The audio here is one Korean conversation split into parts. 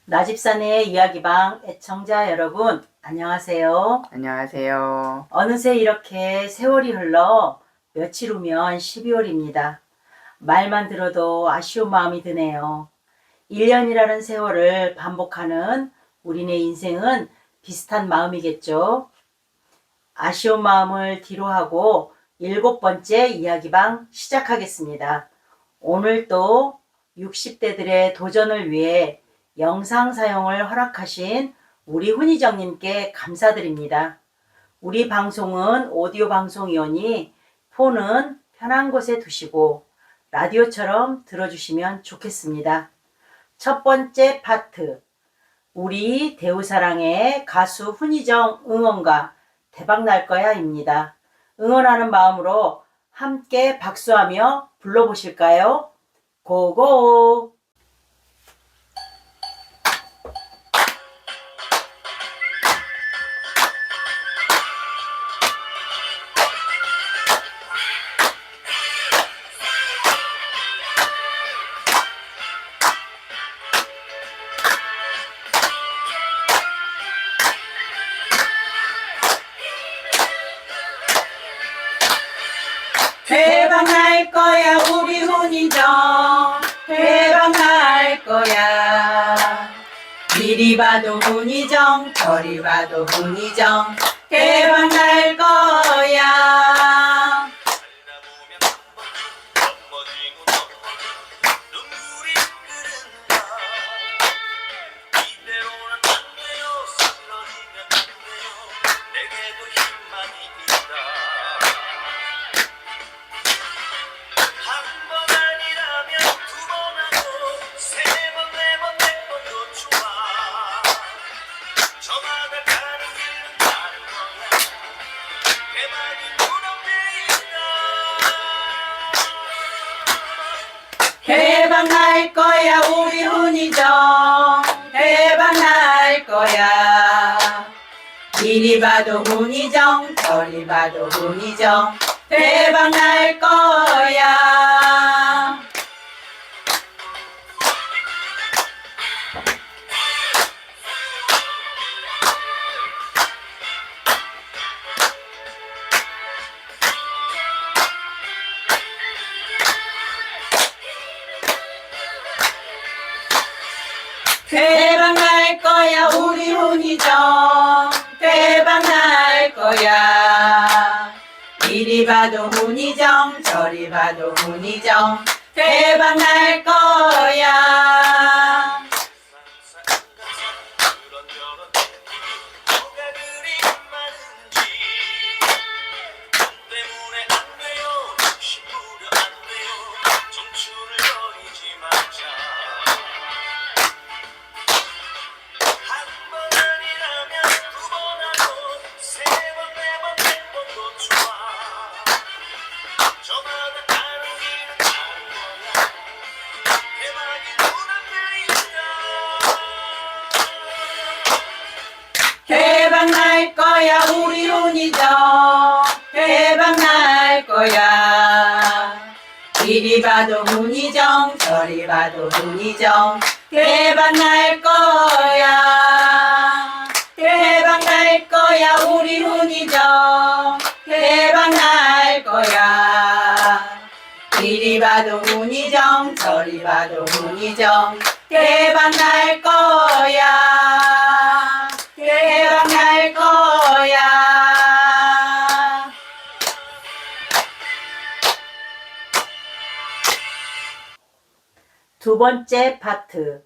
나집산의 이야기방 애청자 여러분, 안녕하세요. 안녕하세요. 어느새 이렇게 세월이 흘러 며칠 후면 12월입니다. 말만 들어도 아쉬운 마음이 드네요. 1년이라는 세월을 반복하는 우리네 인생은 비슷한 마음이겠죠. 아쉬운 마음을 뒤로하고 7번째 이야기방 시작하겠습니다. 오늘 또 60대들의 도전을 위해 영상 사용을 허락하신 우리 훈이정님께 감사드립니다. 우리 방송은 오디오 방송이오니 폰은 편한 곳에 두시고 라디오처럼 들어주시면 좋겠습니다. 첫 번째 파트, 우리 대우사랑의 가수 훈이정 응원가 대박 날 거야입니다. 응원하는 마음으로 함께 박수하며 불러보실까요? 고고! 대박 날 거야 우리 훈이정, 대박 날 거야. 이리 봐도 훈이정, 저리 봐도 훈이정, 대박 날 거야. 대박 날 거야 우리 훈이정, 대박 날 거야. 이리 봐도 훈이정, 저리 봐도 훈이정, 대박 날 거야. 대박 날 거야 우리 훈이정, 대박 날 거야. 이리 봐도 훈이정, 저리 봐도 훈이정, 대박 날 거야. 대박 날 거야 우리 훈이정, 대박 날 거야. 이리 봐도 훈이정, 저리 봐도 훈이정, 대박 날 거야. 대박 날 거야 우리 훈이정, 대박 날 거야. 이리 봐도 훈이정, 저리 봐도 훈이정, 대박 날 거야. 대박 날 거야. 두 번째 파트,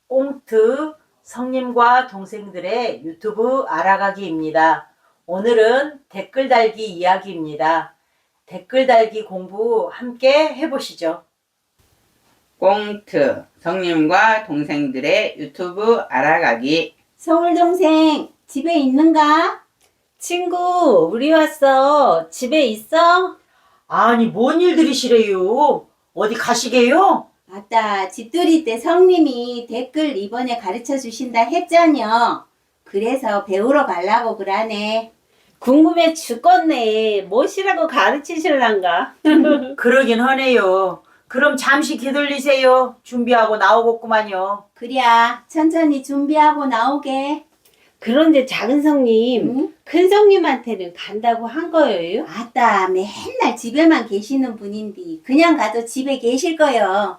꽁트 성님과 동생들의 유튜브 알아가기입니다. 오늘은 댓글 달기 이야기입니다. 댓글 달기 공부 함께 해보시죠. 꽁트 성님과 동생들의 유튜브 알아가기. 서울 동생, 집에 있는가? 친구, 우리 왔어. 집에 있어? 아니, 뭔 일들이시래요? 어디 가시게요? 맞다, 집들이 때 성님이 댓글 이번에 가르쳐 주신다 했잖여. 그래서 배우러 가려고 그러네. 궁금해 죽겠네. 무엇이라고 가르치실란가? 그러긴 하네요. 그럼 잠시 기다리세요. 준비하고 나오겠구만요. 그래야 천천히 준비하고 나오게. 그런데 작은 성님, 응? 큰 성님한테는 간다고 한 거예요? 아따, 맨날 집에만 계시는 분인데 그냥 가도 집에 계실 거요.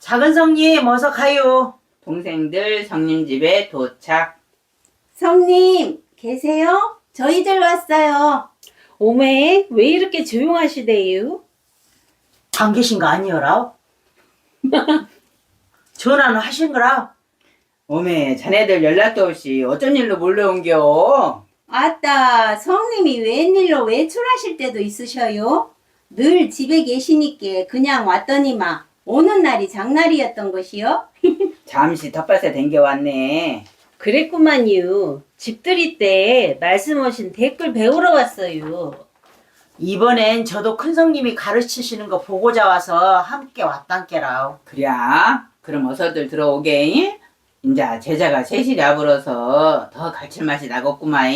작은 성님 어서 가요. 동생들 성님 집에 도착. 성님, 계세요? 저희들 왔어요. 오메, 왜 이렇게 조용하시대요? 안 계신 거 아니여라? 전화는 하신 거라? 오메, 자네들 연락도 없이 어쩐 일로 몰려온겨? 아따, 성님이 웬일로 외출하실 때도 있으셔요? 늘 집에 계시니까 그냥 왔더니만 오는 날이 장날이었던 것이요? 잠시 텃밭에 댕겨왔네. 그랬구만요. 집들이 때 말씀 오신 댓글 배우러 왔어요. 이번엔 저도 큰 성님이 가르치시는 거 보고자 와서 함께 왔단께라. 그랴? 그럼 어서들 들어오게. 인자 제자가 셋이 야불어서 더 갈칠 맛이 나겠구만.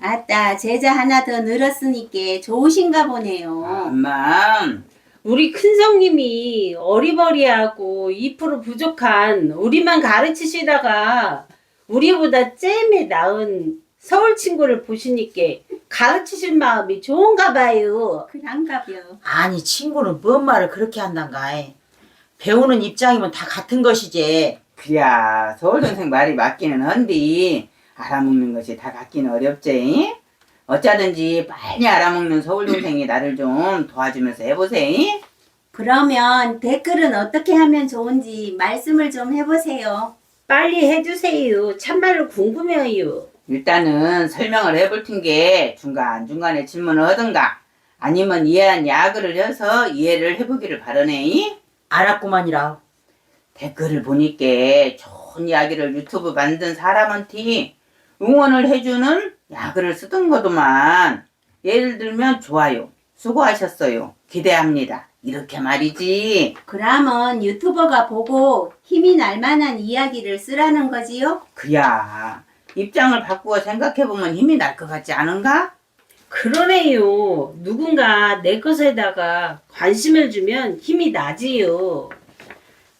아따, 제자 하나 더 늘었으니까 좋으신가 보네요. 암만. 우리 큰 성님이 어리버리하고 2% 부족한 우리만 가르치시다가 우리보다 잼에 나은 서울 친구를 보시니까 가르치실 마음이 좋은가 봐요. 그런가벼. 아니 친구는 뭔 말을 그렇게 한단가. 배우는 입장이면 다 같은 것이지. 그랴, 서울 동생 말이 맞기는 한디 알아먹는 것이 다 같기는 어렵지. 어쩌든지 빨리 알아먹는 서울 동생이 나를 좀 도와주면서 해보세. 그러면 댓글은 어떻게 하면 좋은지 말씀을 좀 해보세요. 빨리 해주세요. 참말로 궁금해요. 일단은 설명을 해볼 텐게 중간중간에 질문을 하든가 아니면 이해한 야그를 해서 이해를 해보기를 바라네. 알았구만이라. 댓글을 보니까 좋은 이야기를 유튜브 만든 사람한테 응원을 해주는 야그를 쓰던 거더만. 예를 들면 좋아요, 수고하셨어요, 기대합니다, 이렇게 말이지. 그러면 유튜버가 보고 힘이 날 만한 이야기를 쓰라는 거지요? 그야, 입장을 바꾸어 생각해보면 힘이 날 것 같지 않은가? 그러네요. 누군가 내 것에다가 관심을 주면 힘이 나지요.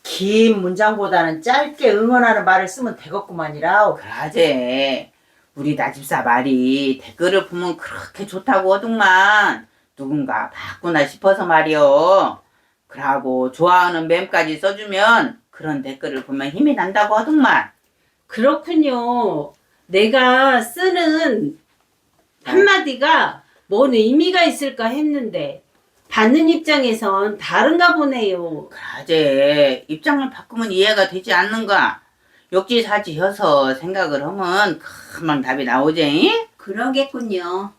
긴 문장보다는 짧게 응원하는 말을 쓰면 되겠구만이라. 그러제. 우리 나집사 말이 댓글을 보면 그렇게 좋다고 하더만 누군가 봤구나 싶어서 말이요. 그러고 좋아하는 맴까지 써주면 그런 댓글을 보면 힘이 난다고 하더만. 그렇군요. 내가 쓰는 한마디가 뭔 의미가 있을까 했는데 받는 입장에선 다른가 보네요. 그러제. 입장을 바꾸면 이해가 되지 않는가? 역지사지해서 생각을 하면 금방 답이 나오지. 그러겠군요.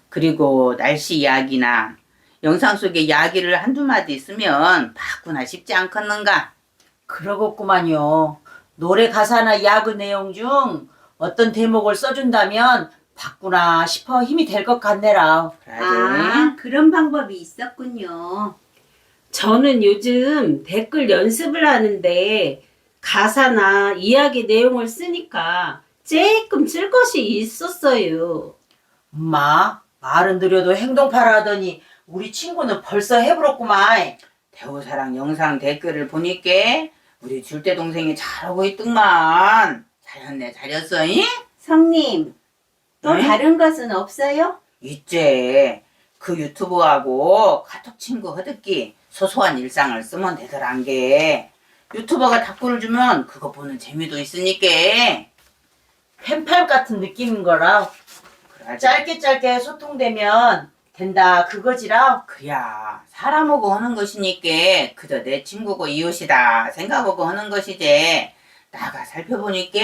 그리고 날씨 이야기나 영상 속에 이야기를 한두 마디 쓰면 바꾸나 싶지 않겠는가? 그러겠구만요. 노래 가사나 야구 내용 중 어떤 대목을 써준다면 바꾸나 싶어 힘이 될 것 같네라. 그러지. 아, 그런 방법이 있었군요. 저는 요즘 댓글 연습을 하는데 가사나 이야기 내용을 쓰니까 조금 쓸 것이 있었어요. 엄마, 말은 느려도 행동파라 하더니 우리 친구는 벌써 해부었구만. 대우사랑 영상 댓글을 보니까 우리 줄대 동생이 잘하고 있더만. 잘했네, 잘했어. 잉? 성님, 또 응? 다른 것은 없어요? 있제. 그 유튜브하고 카톡 친구 허듣기 소소한 일상을 쓰면 되더란 게. 유튜버가 답글을 주면 그거 보는 재미도 있으니까. 팬팔 같은 느낌인 거라. 그러지. 짧게 소통되면 된다 그거지라. 그야, 사람하고 하는 것이니까 그저 내 친구고 이웃이다 생각하고 하는 것이지. 나가 살펴보니까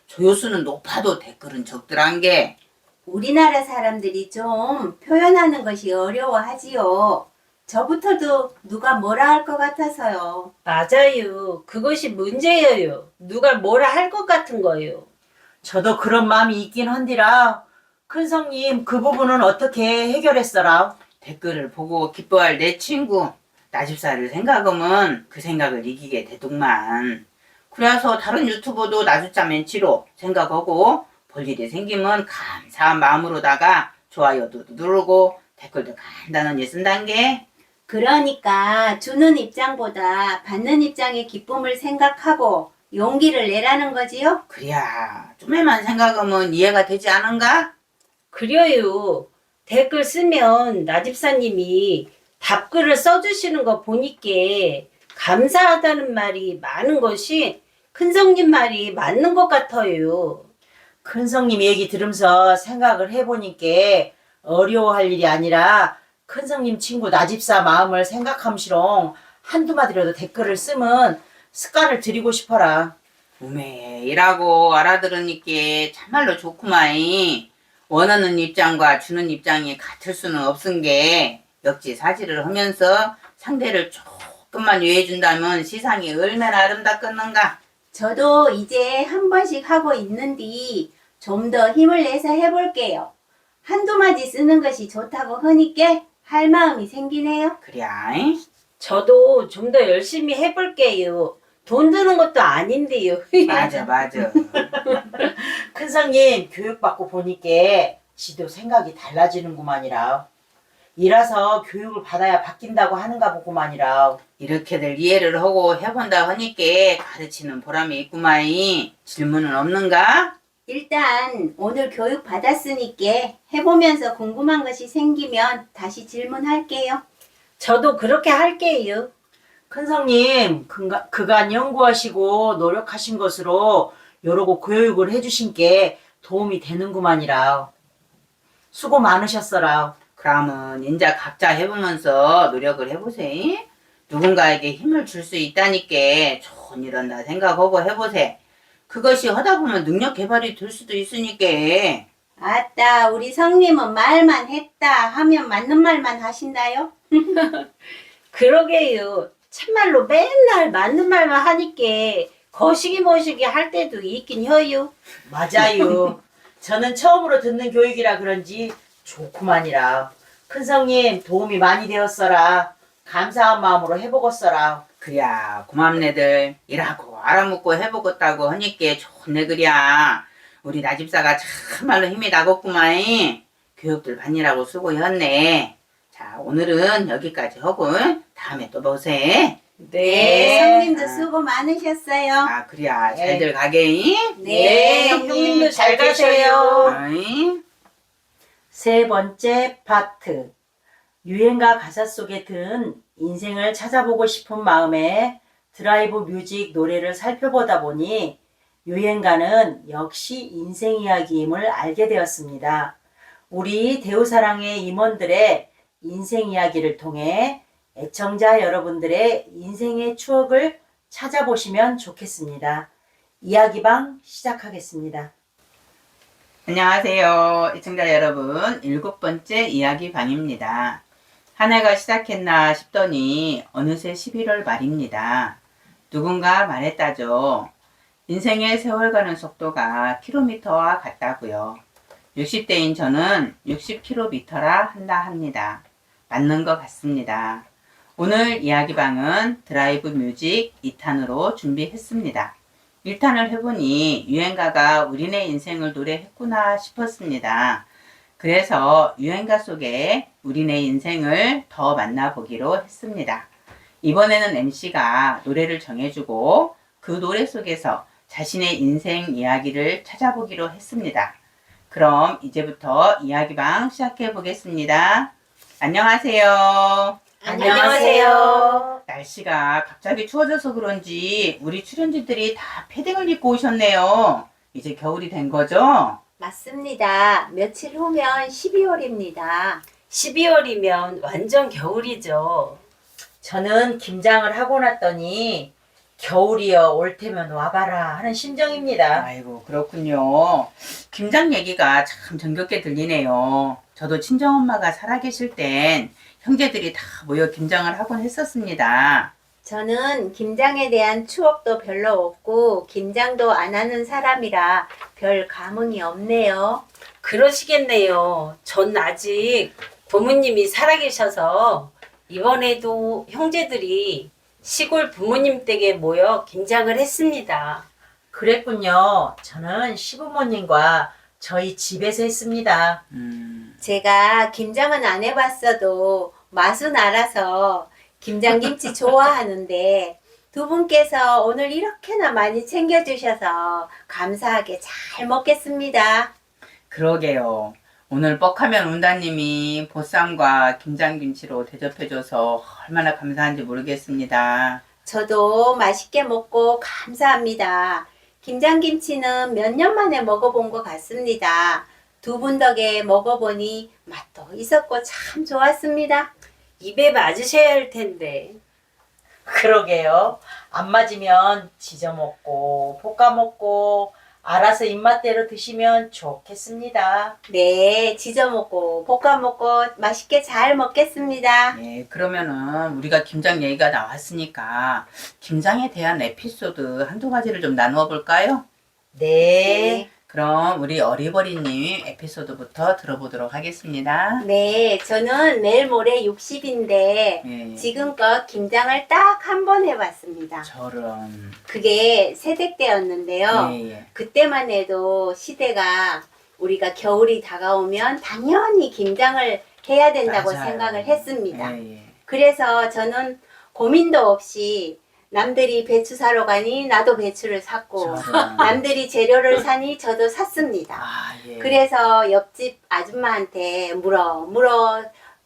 조회수는 높아도 댓글은 적더란 게. 우리나라 사람들이 좀 표현하는 것이 어려워하지요. 저부터도 누가 뭐라 할 것 같아서요. 맞아요. 그것이 문제예요. 누가 뭐라 할 것 같은 거예요. 저도 그런 마음이 있긴 한디라. 큰 성님 그 부분은 어떻게 해결했어라? 댓글을 보고 기뻐할 내 친구 나집사를 생각하면 그 생각을 이기게 되더만. 그래서 다른 유튜버도 나주자 멘치로 생각하고 볼 일이 생기면 감사한 마음으로다가 좋아요도 누르고 댓글도 간단하게 쓴단 게. 그러니까 주는 입장보다 받는 입장의 기쁨을 생각하고 용기를 내라는 거지요? 그래야 좀에만 생각하면 이해가 되지 않은가? 그래요. 댓글 쓰면 나집사님이 답글을 써주시는 거 보니까 감사하다는 말이 많은 것이 큰성님 말이 맞는 것 같아요. 큰성님 얘기 들으면서 생각을 해보니까 어려워할 일이 아니라 큰성님 친구 나집사 마음을 생각함시롱 한두 마디라도 댓글을 쓰면 습관을 들이고 싶어라. 우매이라고 알아들으니까 참말로 좋구만. 원하는 입장과 주는 입장이 같을 수는 없은 게 역지사지를 하면서 상대를 조금만 유해준다면 세상이 얼마나 아름답겠는가. 저도 이제 한 번씩 하고 있는데 좀 더 힘을 내서 해볼게요. 한두 마디 쓰는 것이 좋다고 하니까 할 마음이 생기네요. 그래. 저도 좀 더 열심히 해볼게요. 돈 드는 것도 아닌데요. 맞아. 큰성님 교육받고 보니까 지도 생각이 달라지는구만이라. 이라서 교육을 받아야 바뀐다고 하는가 보구만이라. 이렇게들 이해를 하고 해본다 하니까 가르치는 보람이 있구만. 질문은 없는가? 일단 오늘 교육 받았으니까 해보면서 궁금한 것이 생기면 다시 질문할게요. 저도 그렇게 할게요. 큰성님 그간 연구하시고 노력하신 것으로 여러 교육을 해주신 게 도움이 되는구만이라. 수고 많으셨어라. 그러면 인자 각자 해보면서 노력을 해보세요. 누군가에게 힘을 줄 수 있다니까 좋은 일한다 생각하고 해보세요. 그것이 하다 보면 능력 개발이 될 수도 있으니까. 아따, 우리 성님은 말만 했다 하면 맞는 말만 하신다요? 그러게요. 참말로 맨날 맞는 말만 하니까 거시기 머시기 할 때도 있긴 해요. 맞아요. 저는 처음으로 듣는 교육이라 그런지 좋구만이라. 큰성님 도움이 많이 되었어라. 감사한 마음으로 해보겠어라. 그랴 고맙네들. 일하고 알아먹고 해보겠다고 하니까 좋네 그랴. 우리 나집사가 참말로 힘이 나겠구만. 교육들 받느라고 수고했네. 자, 오늘은 여기까지 하고 다음에 또 보세. 네, 성님도 수고 많으셨어요. 아, 그랴 잘들 가게. 네, 형님도 잘 가세요. 어이. 세 번째 파트. 유행가 가사 속에 든 인생을 찾아보고 싶은 마음에 드라이브 뮤직 노래를 살펴보다 보니 유행가는 역시 인생 이야기임을 알게 되었습니다. 우리 대우사랑의 임원들의 인생 이야기를 통해 애청자 여러분들의 인생의 추억을 찾아보시면 좋겠습니다. 이야기방 시작하겠습니다. 안녕하세요. 애청자 여러분. 7번째 이야기 방입니다. 한 해가 시작했나 싶더니 어느새 11월 말입니다. 누군가 말했다죠. 인생의 세월 가는 속도가 킬로미터와 같다고요. 60대인 저는 60km라 한다 합니다. 맞는 것 같습니다. 오늘 이야기방은 드라이브 뮤직 2탄으로 준비했습니다. 1탄을 해보니 유행가가 우리네 인생을 노래했구나 싶었습니다. 그래서 유행가 속에 우리네 인생을 더 만나보기로 했습니다. 이번에는 MC가 노래를 정해주고 그 노래 속에서 자신의 인생 이야기를 찾아보기로 했습니다. 그럼 이제부터 이야기방 시작해 보겠습니다. 안녕하세요. 안녕하세요. 날씨가 갑자기 추워져서 그런지 우리 출연진들이 다 패딩을 입고 오셨네요. 이제 겨울이 된 거죠? 맞습니다. 며칠 후면 12월입니다. 12월이면 완전 겨울이죠. 저는 김장을 하고 났더니 겨울이여 올 테면 와봐라 하는 심정입니다. 아이고 그렇군요. 김장 얘기가 참 정겹게 들리네요. 저도 친정엄마가 살아계실 땐 형제들이 다 모여 김장을 하곤 했었습니다. 저는 김장에 대한 추억도 별로 없고 김장도 안 하는 사람이라 별 감흥이 없네요. 그러시겠네요. 전 아직 부모님이 살아계셔서 이번에도 형제들이 시골 부모님 댁에 모여 김장을 했습니다. 그랬군요. 저는 시부모님과 저희 집에서 했습니다. 제가 김장은 안 해봤어도 맛은 알아서 김장김치 좋아하는데 두 분께서 오늘 이렇게나 많이 챙겨주셔서 감사하게 잘 먹겠습니다. 그러게요. 오늘 뻑하면 운다님이 보쌈과 김장김치로 대접해줘서 얼마나 감사한지 모르겠습니다. 저도 맛있게 먹고 감사합니다. 김장김치는 몇 년 만에 먹어본 것 같습니다. 두 분 덕에 먹어보니 맛도 있었고 참 좋았습니다. 입에 맞으셔야 할 텐데. 그러게요. 안 맞으면 지져 먹고 볶아 먹고 알아서 입맛대로 드시면 좋겠습니다. 네, 지져 먹고 볶아 먹고 맛있게 잘 먹겠습니다. 예, 그러면은 우리가 김장 얘기가 나왔으니까 김장에 대한 에피소드 한두 가지를 좀 나누어 볼까요? 네. 그럼 우리 어리버리님 에피소드부터 들어보도록 하겠습니다. 네, 저는 내일 모레 60인데 예, 지금껏 김장을 딱 한 번 해봤습니다. 저런. 그게 새댁 때였는데요. 예, 예. 그때만 해도 시대가 우리가 겨울이 다가오면 당연히 김장을 해야 된다고 맞아요. 생각을 했습니다. 예, 예. 그래서 저는 고민도 없이 남들이 배추 사러 가니 나도 배추를 샀고 저런. 남들이 재료를 사니 저도 샀습니다. 아, 예. 그래서 옆집 아줌마한테 물어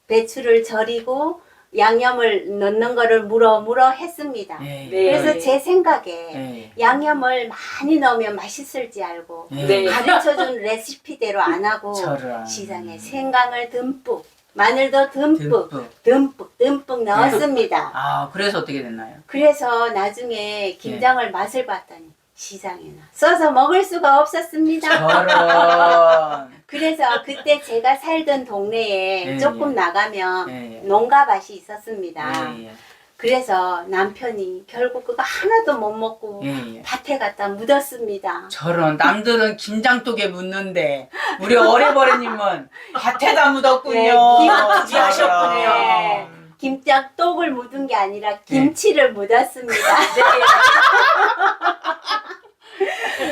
배추를 절이고 양념을 넣는 거를 물어 했습니다. 예, 예. 네. 그래서 제 생각에 예, 양념을 많이 넣으면 맛있을지 알고 예. 네. 가르쳐준 레시피대로 안 하고 저런. 시장에 생강을 듬뿍 마늘도 듬뿍 듬뿍. 듬뿍 넣었습니다. 아, 그래서 어떻게 됐나요? 그래서 나중에 김장을 맛을 봤더니 시장에나 써서 먹을 수가 없었습니다. 저런. 그래서 그때 제가 살던 동네에 예, 조금 예. 나가면 예, 예. 농가밭이 있었습니다. 예, 예. 그래서 남편이 결국 그거 하나도 못 먹고 예, 예. 밭에 갖다 묻었습니다. 저런 남들은 김장독에 묻는데 우리 어리버리님은 밭에다 묻었군요. 네, 기막히게 하셨군요. 네. 김장독을 묻은 게 아니라 김치를 묻었습니다.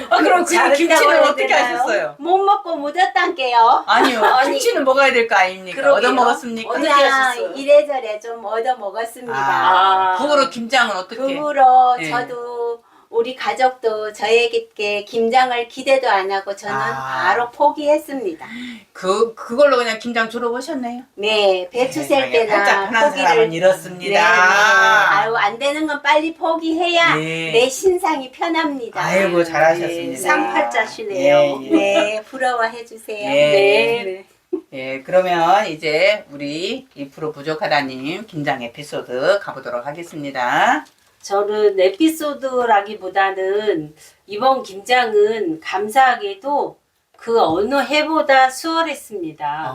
아, 그럼 그 잘했다고 김치는 해야 어떻게 되나요? 하셨어요? 못 먹고 묻었단게요. 아니요, 아니, 김치는 먹어야 될 거 아닙니까? 그러게요. 얻어 먹었습니까? 어떻게 그냥 하셨어요? 이래저래 좀 얻어 먹었습니다. 아, 아. 그거로 김장은 어떻게? 그 후로 예. 저도 우리 가족도 저에게 김장을 기대도 안 하고 저는 아. 바로 포기했습니다. 그걸로 그냥 김장 주러 오셨네요. 네, 배추 셀 세상에, 때나 팔짝 편한 사람은 포기를 이렇습니다. 아유 안 되는 건 빨리 포기해야 네. 내 신상이 편합니다. 아이고, 잘하셨습니다. 쌍팔자시네요. 예, 예. 네, 부러워해 주세요. 예. 네. 예, 그러면 이제 우리 2% 부족하다님 김장 에피소드 가보도록 하겠습니다. 저는 에피소드라기보다는 이번 김장은 감사하게도 그 어느 해보다 수월했습니다.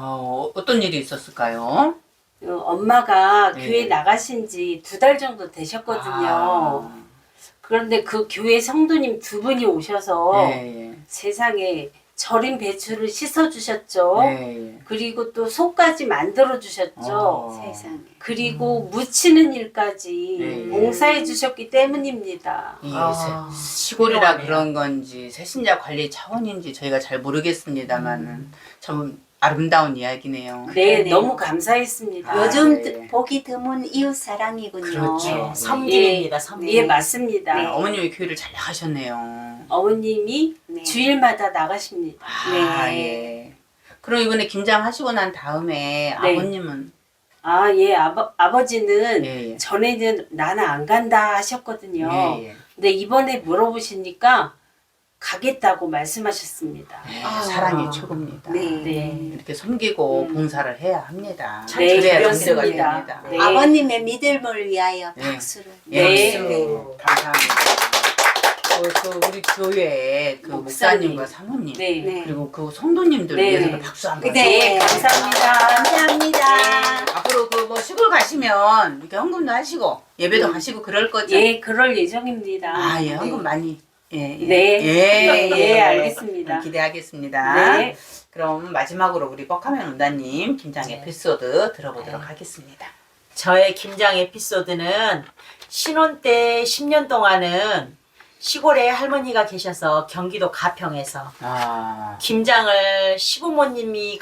어떤 일이 있었을까요? 엄마가 네. 교회 나가신 지 2달 정도 되셨거든요. 아, 그런데 그 교회 성도님 두 분이 오셔서 예, 세상에 절인 배추를 씻어주셨죠. 예, 예. 그리고 또 속까지 만들어주셨죠. 어. 세상에. 그리고 묻히는 일까지 네. 봉사해 주셨기 때문입니다. 이 아, 시골이라 훌륭하네요. 그런 건지 새신자 관리 차원인지 저희가 잘 모르겠습니다만은 참 아름다운 이야기네요. 네, 네. 너무 감사했습니다. 아, 요즘 네. 보기 드문 이웃 사랑이군요. 그렇죠. 네, 섬김입니다. 섬김. 예, 맞습니다. 네. 어머님이 교회를 잘 나가셨네요. 어머님이 네. 주일마다 나가십니다. 아, 네. 예. 그럼 이번에 김장하시고 난 다음에 네. 아버님은 아, 예, 아버지는 예, 예. 전에는 나는 안 간다 하셨거든요. 예, 예. 근데 이번에 물어보시니까 가겠다고 말씀하셨습니다. 네, 아. 사랑이 최고입니다. 네. 네. 이렇게 섬기고 봉사를 해야 합니다. 네, 그래야 그렇습니다. 정제가 됩니다. 네. 아버님의 믿음을 위하여 네. 박수를. 네. 박수. 감사합니다. 그 우리 교회 그 목사님. 목사님과 사모님 네. 네. 그리고 그 성도님들 네. 위해서도 박수 한번. 네. 감사합니다. 감사합니다. 앞으로 그 뭐 시골 가시면 이렇게 헌금도 하시고 예배도 하시고 그럴 거죠? 예, 그럴 예정입니다. 아, 예, 헌금 많이. 예, 예. 네. 예, 예, 알겠습니다. 기대하겠습니다. 네. 그럼 마지막으로 우리 뻑하면 온다님 김장 에피소드 들어보도록 하겠습니다. 저의 김장 에피소드는 신혼 때 10년 동안은 시골에 할머니가 계셔서 경기도 가평에서 아. 김장을 시부모님이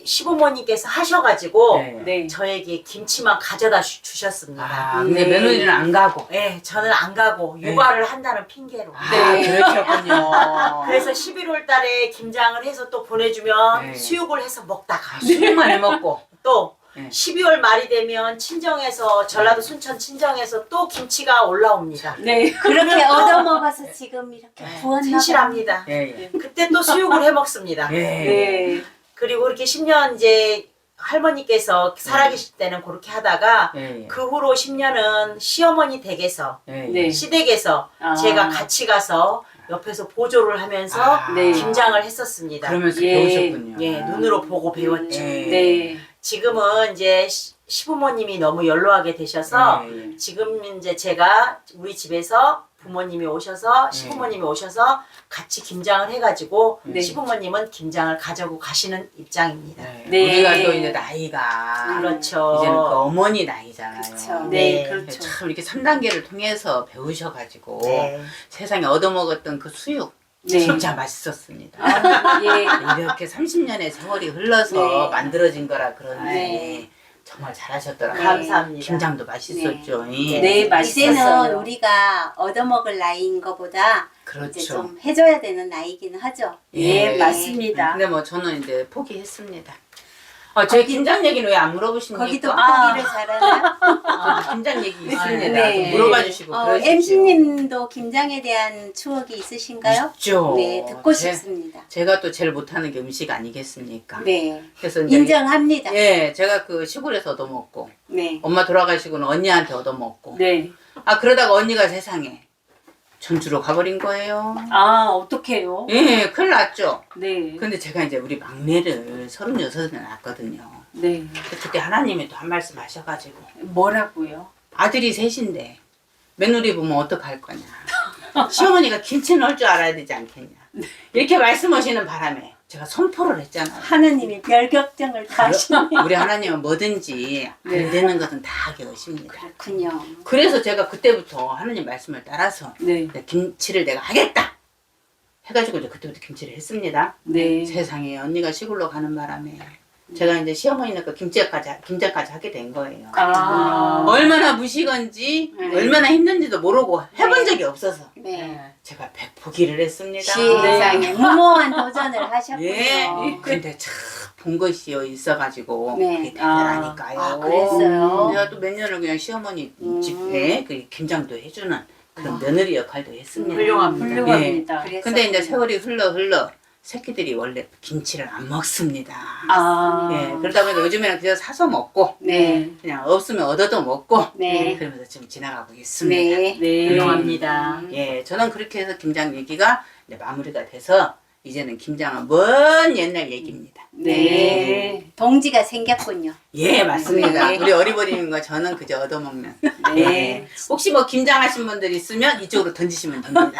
시부모님께서 하셔가지고 네. 네. 저에게 김치만 가져다 주셨습니다. 아, 근데 며느리는 안 가고. 네, 저는 안 가고 육아를 한다는 핑계로. 아, 그러셨군요. 그래서 11월 달에 김장을 해서 또 보내주면 네. 수육을 해서 먹다가 수육만 해먹고. 또 네. 12월 말이 되면 친정에서 전라도 순천 친정에서 또 김치가 올라옵니다. 네. 그렇게 얻어먹어서 지금 이렇게 부었나 봐요. 튼실합니다. 예, 예. 그때 또 수육을 해 먹습니다. 예. 네. 그리고 이렇게 10년 이제 할머니께서 살아계실 때는 그렇게 하다가 예, 예. 그 후로 10년은 시어머니 댁에서 예, 예. 네. 시댁에서 아. 제가 같이 가서 옆에서 보조를 하면서 아, 네. 김장을 했었습니다. 그러면서 예. 배우셨군요. 예, 눈으로 보고 배웠죠. 예. 네. 지금은 이제 시부모님이 너무 연로하게 되셔서 예, 예. 지금 이제 제가 우리 집에서 부모님이 오셔서 네. 시부모님이 오셔서 같이 김장을 해가지고 네. 시부모님은 김장을 가지고 가시는 입장입니다. 네. 네. 우리가 또 이제 나이가 그렇죠. 이제는 그 어머니 나이잖아요. 그렇죠. 네, 네. 그렇죠. 참 이렇게 3단계를 통해서 배우셔가지고 네. 세상에 얻어먹었던 그 수육 네. 진짜 맛있었습니다. 아, 예. 이렇게 30년의 세월이 흘러서 네. 만들어진 거라 그러니 네. 정말 잘하셨더라고요. 감사합니다. 김장도 맛있었죠. 네, 이제는 맛있었어요. 우리가 얻어먹을 나이인 것보다 이제 그렇죠. 좀 해줘야 되는 나이기는 하죠. 예, 예. 맞습니다. 근데 뭐 저는 이제 포기했습니다. 제 김장 얘기는 왜 안 물어보십니까? 거기도 아. 포기를 잘하나? 저도 김장 얘기 있습니다. 네. 좀 물어봐 주시고 그러십시오. MC님도 김장에 대한 추억이 있으신가요? 있죠. 네, 듣고 제- 싶습니다. 제가 또 제일 못하는 게 음식 아니겠습니까? 네, 그래서 이제 인정합니다. 예, 제가 그 시골에서 얻어먹고 네. 엄마 돌아가시고는 언니한테 얻어먹고 네. 그러다가 언니가 세상에 전주로 가버린 거예요. 아, 어떡해요? 예, 큰일 났죠. 네. 근데 제가 이제 우리 막내를 36에 낳았거든요. 네. 그때 하나님이 또 한 말씀 하셔가지고 뭐라고요? 아들이 셋인데 며느리 보면 어떡할 거냐. 시어머니가 김치 넣을 줄 알아야 되지 않겠냐. 이렇게 말씀하시는 바람에 제가 선포를 했잖아요. 하느님이 별격정을 다 하시네요. 우리 하나님은 뭐든지 안 네. 되는 것은 다 하게 하십니다. 그렇군요. 그래서 제가 그때부터 하나님 말씀을 따라서 네. 김치를 내가 하겠다 해가지고 이제 그때부터 김치를 했습니다. 네. 세상에 언니가 시골로 가는 바람에 제가 이제 시어머니니까 김장까지 하게 된 거예요. 아. 얼마나 무식한지 네. 얼마나 힘든지도 모르고 해본 적이 없어서 네. 제가 백포기를 했습니다. 세상에 무모한 도전을 하셨군요. 예. 근데 참 본 것이 있어가지고 네. 그게 대단하니까요. 아, 그랬어요? 내가 또 몇 년을 그냥 시어머니 음. 집에 그 김장도 해주는 그런 며느리 역할도 했습니다. 훌륭합니다. 훌륭합니다. 그랬었군요. 근데 이제 세월이 흘러 새끼들이 원래 김치를 안 먹습니다. 아. 예, 그러다 보니까 요즘에는 그냥 사서 먹고 네. 그냥 없으면 얻어도 먹고 네. 그러면서 지금 지나가고 있습니다. 네. 네. 훌륭합니다. 예, 저는 그렇게 해서 김장 얘기가 이제 마무리가 돼서 이제는 김장은 먼 옛날 얘기입니다. 네. 동지가 생겼군요. 예, 맞습니다. 네. 우리 어리버리님과 저는 그저 얻어먹는. 네. 예. 혹시 뭐 김장하신 분들 있으면 이쪽으로 던지시면 됩니다.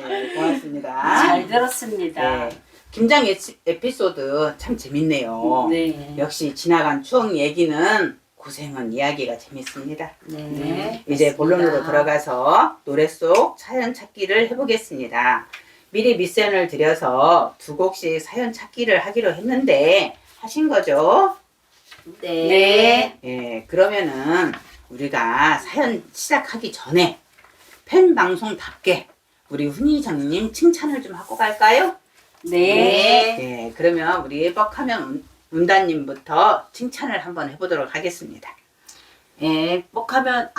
예, 고맙습니다. 잘 들었습니다. 예, 김장 에피소드 참 재밌네요. 네. 역시 지나간 추억 얘기는 고생한 이야기가 재밌습니다. 네. 이제 본론으로 들어가서 노래 속 사연 찾기를 해보겠습니다. 미리 미션을 드려서 두 곡씩 사연 찾기를 하기로 했는데 하신 거죠? 네. 예, 그러면은 우리가 사연 시작하기 전에 팬 방송답게 우리 훈이장님 칭찬을 좀 하고 갈까요? 네. 예, 그러면 우리 뻑하면 운다님부터 칭찬을 한번 해보도록 하겠습니다. 예, 뻑하면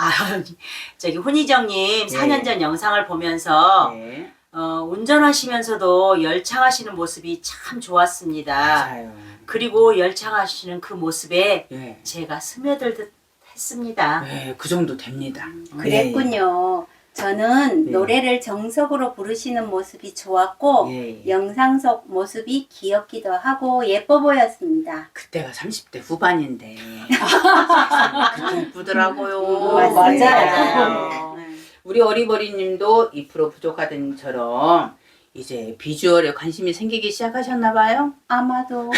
저기 훈이정님 네. 4년 전 영상을 보면서 네, 운전하시면서도 열창하시는 모습이 참 좋았습니다. 맞아요. 그리고 열창하시는 그 모습에 예, 제가 스며들듯 했습니다. 네, 그 정도 됩니다. 그랬군요. 저는 네. 노래를 정석으로 부르시는 모습이 좋았고 예, 예. 영상 속 모습이 귀엽기도 하고 예뻐 보였습니다. 그때가 30대 후반인데 그렇게 예쁘더라고요. 맞아요. 네. 우리 어리버리님도 2% 부족하던처럼 이제 비주얼에 관심이 생기기 시작하셨나 봐요. 아마도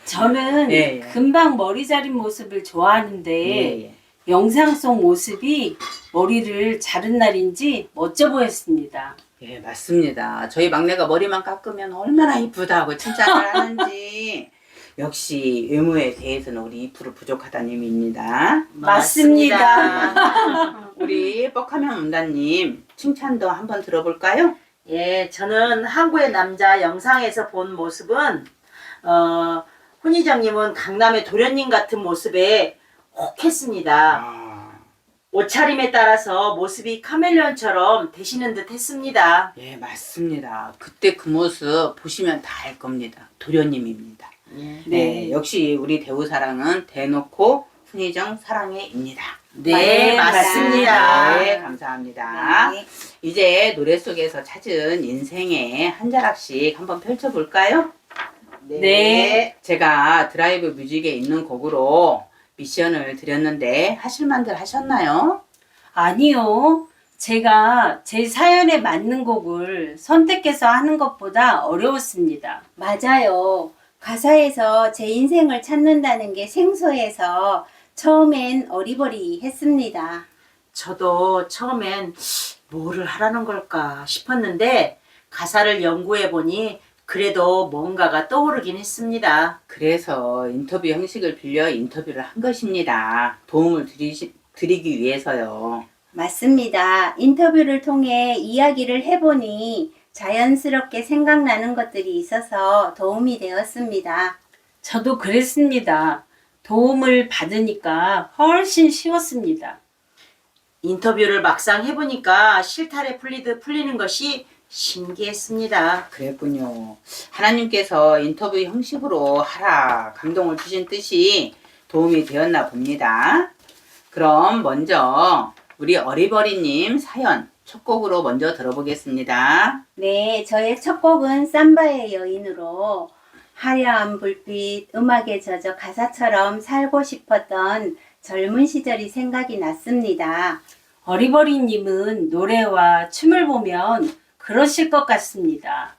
저는 예, 예. 금방 머리 자린 모습을 좋아하는데 예, 예. 영상 속 모습이 머리를 자른 날인지 멋져 보였습니다. 예, 맞습니다. 저희 막내가 머리만 깎으면 얼마나 이쁘다고 칭찬을 하는지. 역시 외모에 대해서는 우리 2% 부족하다는 의미입니다. 맞습니다. 우리 뻑하면 문다님 칭찬도 한번 들어볼까요? 예, 저는 항구의 남자 영상에서 본 모습은 훈이장님은 강남의 도련님 같은 모습에 혹했습니다. 아, 옷차림에 따라서 모습이 카멜레온처럼 되시는 듯 했습니다. 예, 맞습니다. 그때 그 모습 보시면 다 알 겁니다. 도련님입니다. 예. 네, 역시 우리 대우사랑은 대놓고 훈이정 사랑해입니다. 네, 맞습니다. 네, 감사합니다. 네. 이제 노래 속에서 찾은 인생의 한 자락씩 한번 펼쳐볼까요? 네. 제가 드라이브 뮤직에 있는 곡으로 미션을 드렸는데 하실 만들 하셨나요? 아니요. 제가 제 사연에 맞는 곡을 선택해서 하는 것보다 어려웠습니다. 맞아요. 가사에서 제 인생을 찾는다는 게 생소해서 처음엔 어리버리 했습니다. 저도 처음엔 뭐를 하라는 걸까 싶었는데 가사를 연구해 보니 그래도 뭔가가 떠오르긴 했습니다. 그래서 인터뷰 형식을 빌려 인터뷰를 한 것입니다. 도움을 드리기 위해서요. 맞습니다. 인터뷰를 통해 이야기를 해보니 자연스럽게 생각나는 것들이 있어서 도움이 되었습니다. 저도 그랬습니다. 도움을 받으니까 훨씬 쉬웠습니다. 인터뷰를 막상 해보니까 실타래 풀리듯 풀리는 것이 신기했습니다. 그랬군요. 하나님께서 인터뷰 형식으로 하라 감동을 주신 뜻이 도움이 되었나 봅니다. 그럼 먼저 우리 어리버리님 사연 첫 곡으로 먼저 들어보겠습니다. 네, 저의 첫 곡은 삼바의 여인으로 화려한 불빛, 음악에 젖어 가사처럼 살고 싶었던 젊은 시절이 생각이 났습니다. 어리버리님은 노래와 춤을 보면 그러실 것 같습니다.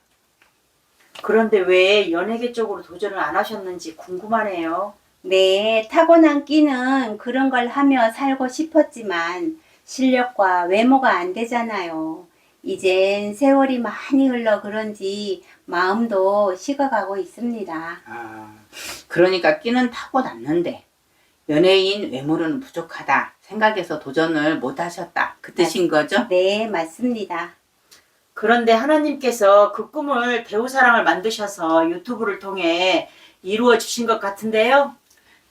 그런데 왜 연예계 쪽으로 도전을 안 하셨는지 궁금하네요. 네, 타고난 끼는 그런 걸 하며 살고 싶었지만 실력과 외모가 안 되잖아요. 이젠 세월이 많이 흘러 그런지 마음도 식어가고 있습니다. 그러니까 끼는 타고났는데 연예인 외모로는 부족하다 생각해서 도전을 못 하셨다. 그 뜻인 거죠? 네, 맞습니다. 그런데 하나님께서 그 꿈을 대우사랑을 만드셔서 유튜브를 통해 이루어 주신 것 같은데요.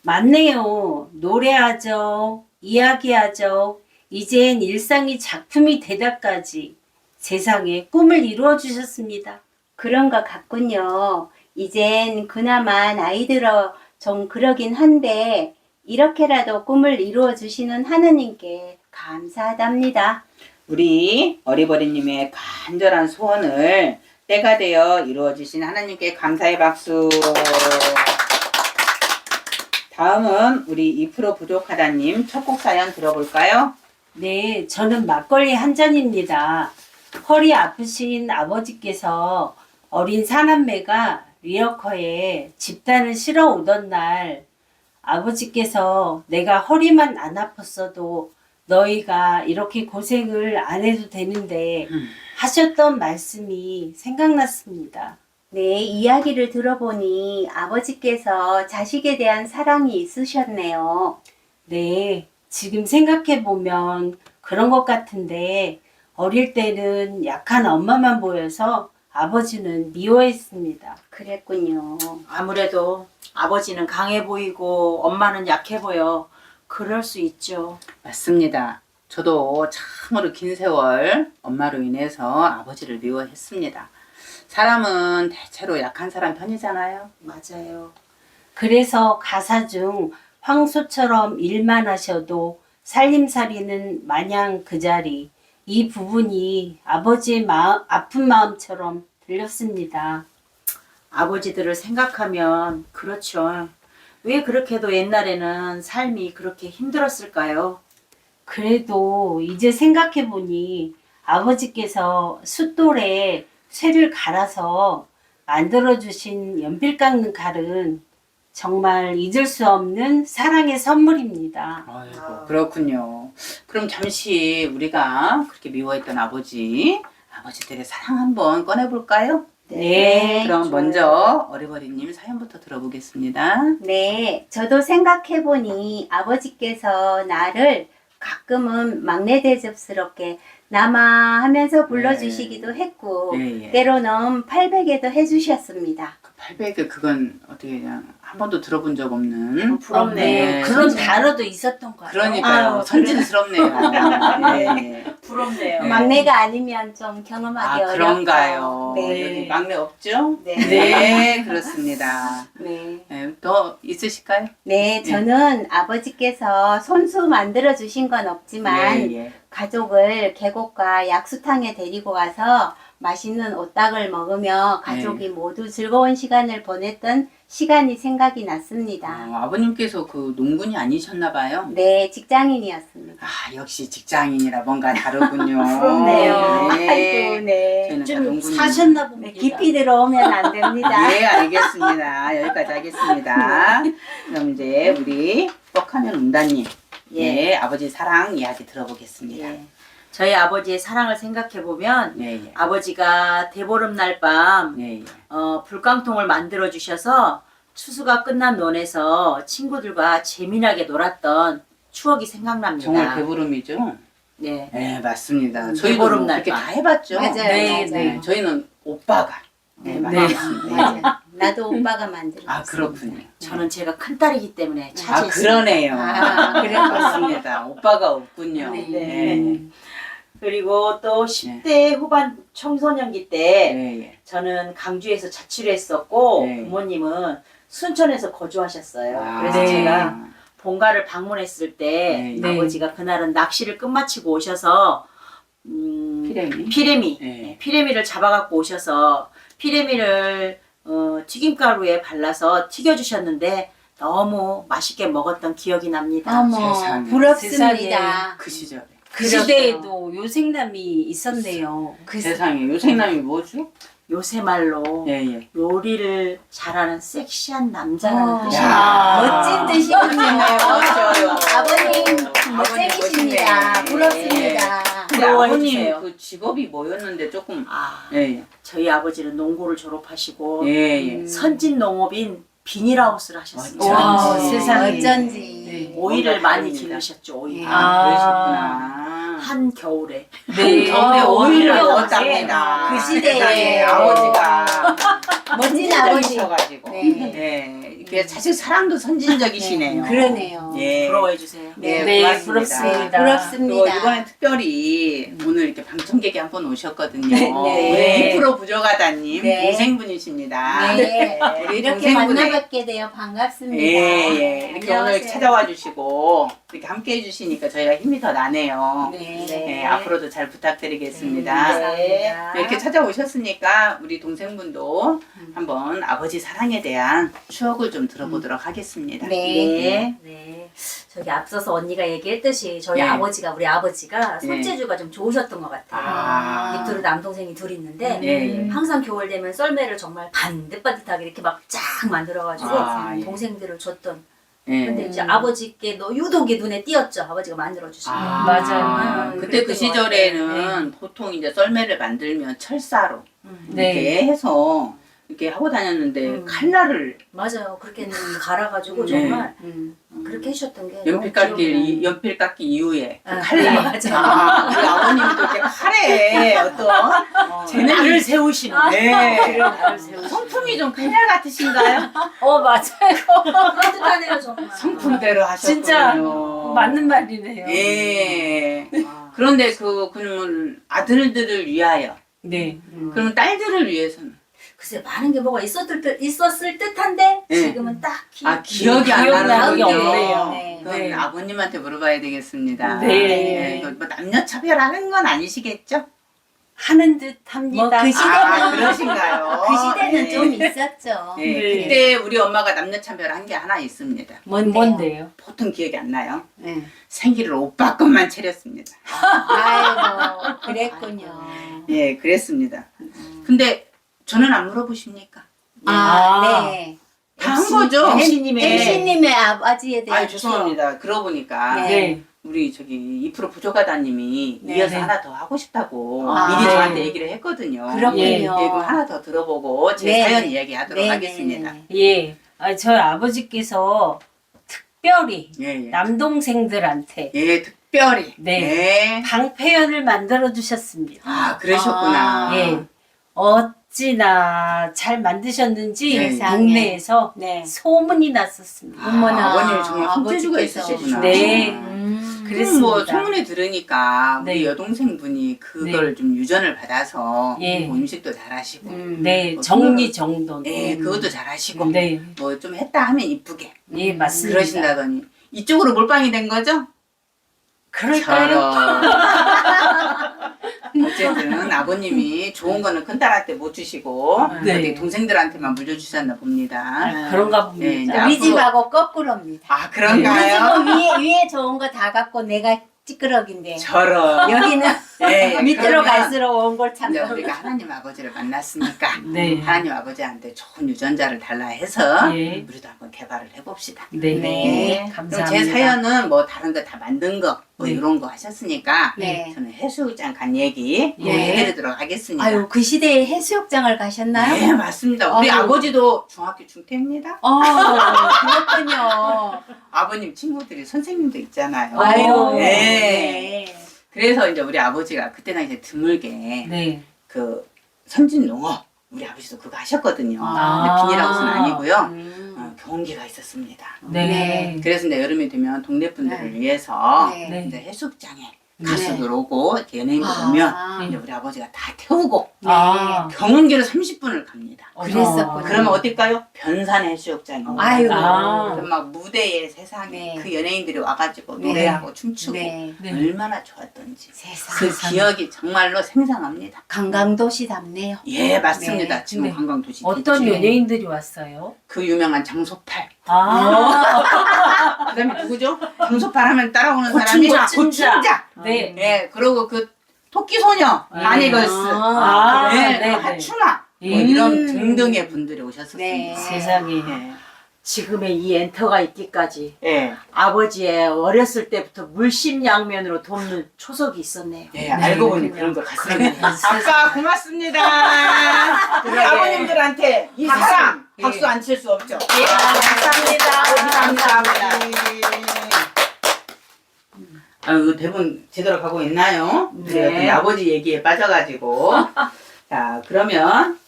맞네요. 노래하죠. 이야기하죠. 이젠 일상이 작품이 되다까지 세상에 꿈을 이루어 주셨습니다. 그런 것 같군요. 이젠 그나마 나이 들어 좀 그러긴 한데 이렇게라도 꿈을 이루어 주시는 하나님께 감사하답니다. 우리 어리버리님의 간절한 소원을 때가 되어 이루어지신 하나님께 감사의 박수. 다음은 우리 2% 부족하다님 첫 곡 사연 들어볼까요? 네, 저는 막걸리 한 잔입니다. 허리 아프신 아버지께서 어린 사남매가 리어커에 집단을 실어 오던 날 아버지께서 내가 허리만 안 아팠어도 너희가 이렇게 고생을 안 해도 되는데 하셨던 말씀이 생각났습니다. 네, 이야기를 들어보니 아버지께서 자식에 대한 사랑이 있으셨네요. 네, 지금 생각해보면 그런 것 같은데 어릴 때는 약한 엄마만 보여서 아버지는 미워했습니다. 그랬군요. 아무래도 아버지는 강해 보이고 엄마는 약해 보여. 그럴 수 있죠. 맞습니다. 저도 참으로 긴 세월 엄마로 인해서 아버지를 미워했습니다. 사람은 대체로 약한 사람 편이잖아요. 맞아요. 그래서 가사 중 황소처럼 일만 하셔도 살림살이는 마냥 그 자리, 이 부분이 아버지의 아픈 마음처럼 들렸습니다. 아버지들을 생각하면 그렇죠. 왜 그렇게도 옛날에는 삶이 그렇게 힘들었을까요? 그래도 이제 생각해보니 아버지께서 숫돌에 쇠를 갈아서 만들어주신 연필 깎는 칼은 정말 잊을 수 없는 사랑의 선물입니다. 아이고, 그렇군요. 그럼 잠시 우리가 그렇게 미워했던 아버지들의 사랑 한번 꺼내볼까요? 네, 그럼 좋아요. 먼저 어리버리님 사연부터 들어보겠습니다. 네, 저도 생각해보니 아버지께서 나를 가끔은 막내 대접스럽게 남아 하면서 불러주시기도 했고, 예, 예. 때로는 800에도 해주셨습니다. 800을 그건 어떻게 그냥 한 번도 들어본 적 없는 부럽네요. 네, 그런 선진- 단어도 있었던 거예요. 그러니까요. 아유, 선진스럽네요. 예, 예. 부럽네요. 네. 막내가 아니면 좀 경험하기 어렵죠. 그런가요? 네. 여기 막내 없죠? 네. 네, 그렇습니다. 네. 네, 더 있으실까요? 네, 저는 아버지께서 손수 만들어 주신 건 없지만 예, 예. 가족을 계곡과 약수탕에 데리고 가서 맛있는 오딱을 먹으며 가족이 모두 즐거운 시간을 보냈던 시간이 생각이 났습니다. 아버님께서 그 농군이 아니셨나 봐요. 네, 직장인이었습니다. 아, 역시 직장인이라 뭔가 다르군요. 부럽네요. 네. 아이고, 네. 저희는 다 좀 농군이. 사셨나 네, 봅니다. 깊이 들어오면 안 됩니다. 네, 알겠습니다. 여기까지 하겠습니다. 그럼 이제 우리 뻑하면 운다님, 예, 아버지 사랑 이야기 들어보겠습니다. 예. 저희 아버지의 사랑을 생각해 보면 네, 예. 아버지가 대보름날 밤 네, 예. 불깡통을 만들어 주셔서 추수가 끝난 논에서 친구들과 재미나게 놀았던 추억이 생각납니다. 정말 배부름이죠? 네. 네, 맞습니다. 저희도 대보름 뭐 날 그렇게 밤. 다 해봤죠? 맞아요, 네, 맞아요. 네, 저희는 오빠가 네, 만들었습니다. 맞아요. 나도 오빠가 만들었어요. 아, 그렇군요. 저는 제가 큰 딸이기 때문에 아, 차지했습니다. 그러네요. 아, 그래요? 맞습니다. 오빠가 없군요. 네. 네. 그리고 또 10대 후반 청소년기 때 네, 예. 저는 강주에서 자취를 했었고 네. 부모님은 순천에서 거주하셨어요. 아, 그래서 네. 제가 본가를 방문했을 때 네. 아버지가 그날은 낚시를 끝마치고 오셔서 피레미? 네, 네. 피레미를 잡아갖고 오셔서 피레미를 튀김가루에 발라서 튀겨주셨는데 너무 맛있게 먹었던 기억이 납니다. 어머, 세상에. 부럽습니다. 그 시절에. 그 시대에도 요생남이 있었네요. 세상에 요생남이 뭐죠? 요새 말로 예, 예. 요리를 잘하는 섹시한 남자라는 어. 뜻입니다. 야. 멋진 뜻이군요. 멋져요. 아버님 멋쟁이십니다. 멋지네. 부럽습니다. 근데 부러워해 아버님 주세요. 그 직업이 뭐였는데 조금 아, 예, 저희 아버지는 농고를 졸업하시고 예. 예, 예. 선진 농업인 비닐하우스를 하셨습니다. 와, 어쩐지. 세상에. 어쩐지. 네. 오이를 뭔가 많이 다릅니다. 기르셨죠. 오이. 아, 그러셨구나. 한 겨울에. 네. 겨울에 오이를 오이를 먹었답니다. 그 시대에. 세상에 아버지가 멋진 아버지. 선진적이셔가지고. 네. 예. 이게 자식 사랑도 선진적이시네요. 그러네요. 예. 부러워해 주세요. 네, 네, 고맙습니다. 부럽습니다. 네, 부럽습니다. 또 이번에 특별히 오늘 이렇게 방청객이 한 분 오셨거든요. 네. 우리 2% 부족하다님 네. 동생분이십니다. 네. 우리 이렇게 동생분의- 만나뵙게 되어 반갑습니다. 예, 예. 이렇게 오늘 안녕하세요. 찾아와 주시고 이렇게 함께 해주시니까 저희가 힘이 더 나네요. 네. 네, 앞으로도 잘 부탁드리겠습니다. 감사합니다. 이렇게 찾아오셨으니까 우리 동생분도 한번 아버지 사랑에 대한 추억을 좀 들어보도록 하겠습니다. 네. 네. 저기 앞서서 언니가 얘기했듯이 저희 네. 우리 아버지가 손재주가 좀 좋으셨던 것 같아요. 아. 밑으로 남동생이 둘 있는데 네. 항상 겨울 되면 썰매를 정말 반듯반듯하게 이렇게 막 쫙 만들어가지고 아, 예. 동생들을 줬던. 예. 근데 이제 아버지께 유독이 눈에 띄었죠. 아버지가 만들어주신 거. 맞아요. 그때 그 그랬던 시절에는 보통 이제 썰매를 만들면 철사로 네. 이렇게 해서 이렇게 하고 다녔는데 칼날을 맞아요. 그렇게 갈아가지고 네. 정말 음. 그렇게 해주셨던 게 연필 너무 기억이 나요. 깎기 연필 깎기 이후에 그 아, 칼날 네, 맞아요. 아, 우리 아버님도 이렇게 칼에 어떤 나를 세우시는. 네. 나를 세우시는. 성품이 좀 칼날 같으신가요? 맞아요. 따뜻하네요 정말. 성품대로 하셨군요. 진짜 맞는 말이네요. 예. 그런데 그러면 아들들을 위하여 네. 그러면 딸들을 위해서는 글쎄 많은 게 뭐가 있었을 듯한데 네. 지금은 딱히 기억이 안 기억나는 나는군요. 게 없네요. 네. 그건 네. 아버님한테 물어봐야 되겠습니다. 네. 이거 뭐 남녀 차별하는 건 아니시겠죠? 하는 듯 합니다. 뭐 그 시대는 그러신가요? 그 시대는 네. 좀 있었죠. 네. 네. 그때 우리 엄마가 남녀 차별한 게 하나 있습니다. 뭔데요? 보통 기억이 안 나요. 네. 생기를 오빠 것만 차렸습니다. 아이고, 그랬군요. 예, 그랬습니다. 근데 저는 안 물어보십니까? 아, 네. 다 한 거죠? MC님의 MC님의 아버지에 대한 아 죄송합니다. 그러고 보니까 네. 우리 저기 2% 부족하다님이 네. 이어서 네. 하나 더 하고 싶다고 아, 미리 네. 저한테 얘기를 했거든요. 그렇군요. 예, 그럼 하나 더 들어보고 제 네. 사연 이야기하도록 네, 하겠습니다. 네, 네. 예. 저희 아버지께서 특별히 예, 예. 남동생들한테 예, 특별히. 네. 네. 방패연을 만들어 주셨습니다. 아, 그러셨구나. 아. 예. 어찌나 잘 만드셨는지 네. 동네에서 네. 소문이 났었습니다. 어머나. 아버님이 정말 손재주가 아버지께서. 있으시구나. 네. 그럼 뭐 그랬습니다. 소문에 들으니까 우리 네. 여동생분이 그걸 좀 유전을 받아서 예. 뭐 음식도 잘하시고 네, 뭐 정리정돈. 네, 그것도 잘하시고 네, 뭐 좀 했다 하면 이쁘게 예, 맞습니다. 그러신다더니 이쪽으로 몰빵이 된 거죠? 그럴까요? 어쨌든 아버님이 좋은 거는 큰딸한테 못 주시고 네. 어디 동생들한테만 물려주셨나 봅니다. 아, 그런가 네, 이제 봅니다. 우리 앞으로- 집하고 거꾸로입니다. 아 우리 그런가요? 집은 위에 좋은 거 다 갖고 내가 찌끄러긴데 저런. 여기는 네, 밑으로 그러면 갈수록 원골 참. 이제 우리가 하나님 아버지를 만났으니까 네. 하나님 아버지한테 좋은 유전자를 달라 해서 예. 우리도 한번 개발을 해봅시다. 네, 네. 그럼 감사합니다. 제 사연은 뭐 다른 거 다 만든 거 뭐 네. 이런 거 하셨으니까 네. 저는 해수욕장 간 얘기 예. 해드리도록 하겠습니다. 아유 그 시대에 해수욕장을 가셨나요? 네 맞습니다. 우리 아유. 아버지도 중학교 중퇴입니다. 그렇군요. 아버님 친구들이 선생님도 있잖아요. 아유. 네. 그래서 이제 우리 아버지가 그때는 이제 드물게 네. 그 선진 농업 우리 아버지도 그거 하셨거든요. 아. 근데 비닐하우스는 아니고요. 음. 경운기가 있었습니다. 네. 네. 그래서 이제 여름이 되면 동네 분들을 위해서 네. 네. 이제 해수욕장에 네. 가수들 오고 이렇게 연예인들 아. 오면 이제 우리 아버지가 다 태우고 아, 경운기로 30분을 갑니다. 그랬었군요. 그러면 어딜까요? 변산 해수욕장이요. 아유. 아. 그럼 막 무대에 세상에 네. 그 연예인들이 와가지고 네. 노래하고 춤추고 네. 네. 얼마나 좋았던지 세상. 그 기억이 정말로 생생합니다. 관광도시답네요. 예 맞습니다. 네. 지금 네. 관광도시 어떤 됐죠. 연예인들이 왔어요? 그 유명한 장소팔 아, 그다음에 누구죠? 장소팔 하면 따라오는 고춘자, 사람이 고춘자. 고춘자. 네. 예 그리고 그 토끼소녀 네. 바니걸스 아, 네, 네, 네. 하춘아 뭐 예. 이런 등등의 분들이 오셨었습니다. 네. 세상에. 예. 지금의 이 엔터가 있기까지 예. 아버지의 어렸을 때부터 물심양면으로 돕는 초석이 있었네요. 예, 네, 알고 보니 그렇군요. 그런 것 같습니다. 세상에. 아빠 고맙습니다. 우리 아버님들한테 이 사랑 예. 박수 안 칠 수 없죠. 예, 감사합니다. 감사합니다. 아유 대본 제대로 가고 있나요? 네. 우리 아버지 얘기에 빠져가지고 자 그러면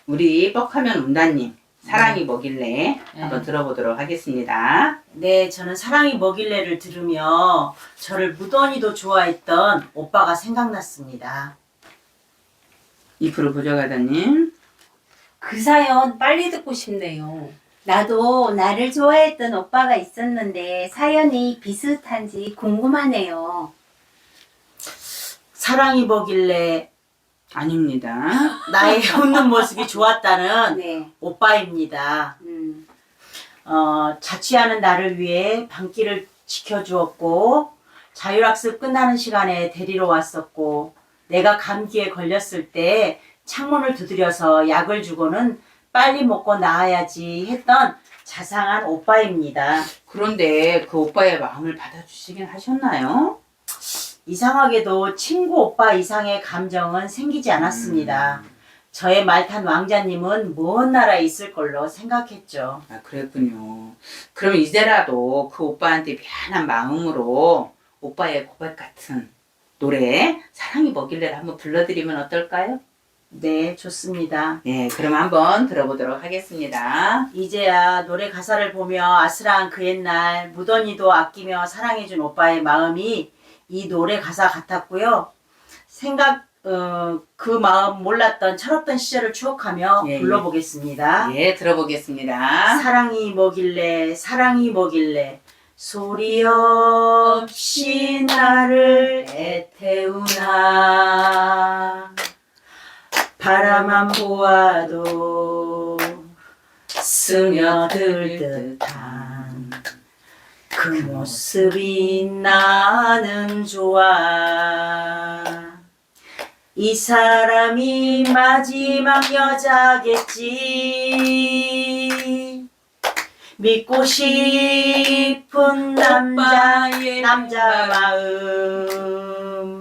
우리 뻑하면 운다님 사랑이 뭐길래 한번 들어보도록 하겠습니다. 네, 저는 사랑이 뭐길래를 들으며 저를 무던히도 좋아했던 오빠가 생각났습니다. 2% 부족하다님. 그 사연 빨리 듣고 싶네요. 나도 나를 좋아했던 오빠가 있었는데 사연이 비슷한지 궁금하네요. 사랑이 뭐길래 아닙니다. 나의 웃는 모습이 좋았다는 네. 오빠입니다. 자취하는 나를 위해 방길을 지켜주었고 자율학습 끝나는 시간에 데리러 왔었고 내가 감기에 걸렸을 때 창문을 두드려서 약을 주고는 빨리 먹고 나아야지 했던 자상한 오빠입니다. 그런데 그 오빠의 마음을 받아주시긴 하셨나요? 이상하게도 친구 오빠 이상의 감정은 생기지 않았습니다. 저의 말탄 왕자님은 먼 나라에 있을 걸로 생각했죠. 아, 그랬군요. 그럼 이제라도 그 오빠한테 미안한 마음으로 오빠의 고백 같은 노래 사랑이 뭐길래를 한번 불러드리면 어떨까요? 네, 좋습니다. 네, 그럼 한번 들어보도록 하겠습니다. 이제야 노래 가사를 보며 아슬한 그 옛날 무던히도 아끼며 사랑해준 오빠의 마음이 이 노래 가사 같았고요. 그 마음 몰랐던 철없던 시절을 추억하며 예, 예. 불러보겠습니다. 네, 들어보겠습니다. 사랑이 뭐길래 사랑이 뭐길래 소리 없이 나를 애태우나 바라만 보아도 스며들 듯한 그 모습이 나는 좋아. 이 사람이 마지막 여자겠지. 믿고 싶은 남자 마음